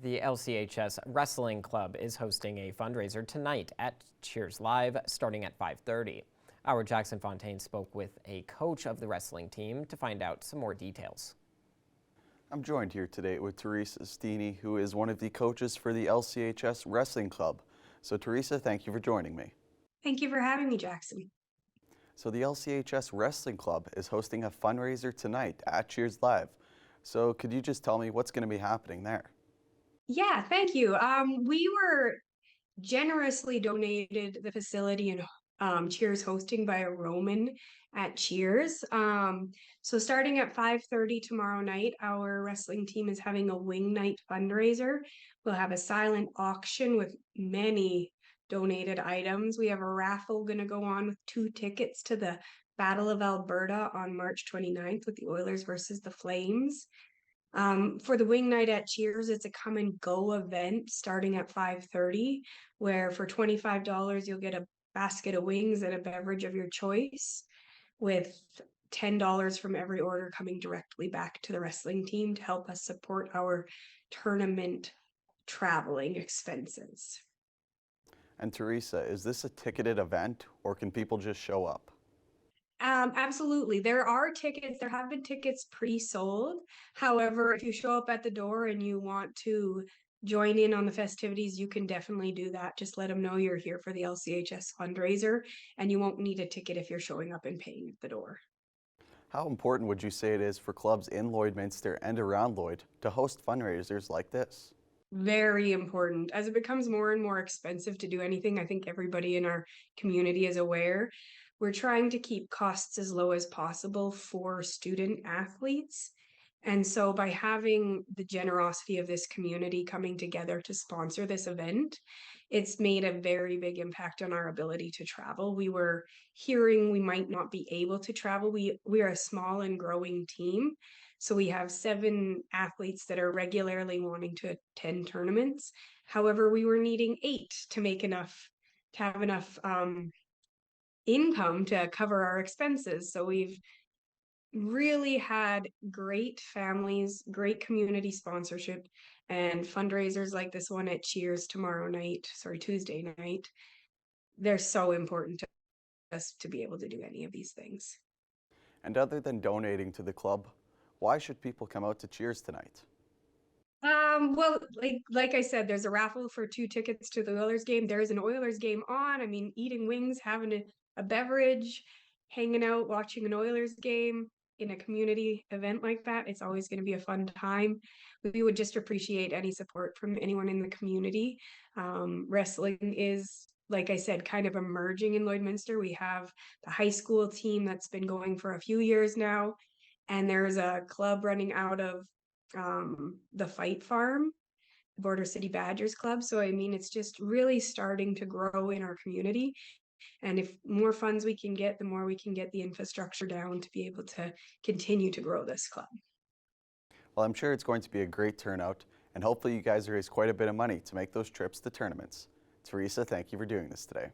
The LCHS Wrestling Club is hosting a fundraiser tonight at Cheers Live starting at 5:30. Our Jackson Fontaine spoke with a coach of the wrestling team to find out some more details. I'm joined here today with Teresa Stini, who is one of the coaches for the LCHS Wrestling Club. So Teresa, thank you for joining me. Thank you for having me, Jackson. So the LCHS Wrestling Club is hosting a fundraiser tonight at Cheers Live. So could you just tell me what's going to be happening there? Yeah, thank you. We were generously donated the facility and Cheers hosting by a Roman at Cheers. So starting at 5:30 tomorrow night, our wrestling team is having a wing night fundraiser. We'll have a silent auction with many donated items. We have a raffle going to go on with 2 tickets to the Battle of Alberta on March 29th with the Oilers versus the Flames. For the wing night at Cheers, it's a come and go event starting at 5:30, where for $25 you'll get a basket of wings and a beverage of your choice, with $10 from every order coming directly back to the wrestling team to help us support our tournament traveling expenses. And Teresa, is this a ticketed event or can people just show up? Absolutely. There are tickets. There have been tickets pre-sold. However, if you show up at the door and you want to join in on the festivities, you can definitely do that. Just let them know you're here for the LCHS fundraiser, and you won't need a ticket if you're showing up and paying at the door. How important would you say it is for clubs in Lloydminster and around Lloyd to host fundraisers like this? Very important. As it becomes more and more expensive to do anything, I think everybody in our community is aware. We're trying to keep costs as low as possible for student athletes. And so by having the generosity of this community coming together to sponsor this event, it's made a very big impact on our ability to travel. We were hearing we might not be able to travel. We are a small and growing team. So we have 7 athletes that are regularly wanting to attend tournaments. However, we were needing 8 to have enough income to cover our expenses. So we've really had great families, great community sponsorship, and fundraisers like this one at Cheers Tuesday night. They're so important to us to be able to do any of these things. And other than donating to the club, why should people come out to Cheers tonight? Well, like I said, there's a raffle for 2 tickets to the Oilers game. There's an Oilers game on. I mean, eating wings, having a beverage, hanging out, watching an Oilers game in a community event like that, it's always going to be a fun time. We would just appreciate any support from anyone in the community. Wrestling is, like I said, kind of emerging in Lloydminster. We have the high school team that's been going for a few years now, and there's a club running out of the Fight Farm, Border City Badgers Club. So, I mean, it's just really starting to grow in our community. And if more funds we can get, the more we can get the infrastructure down to be able to continue to grow this club. Well, I'm sure it's going to be a great turnout, and hopefully you guys raise quite a bit of money to make those trips to tournaments. Teresa, thank you for doing this today.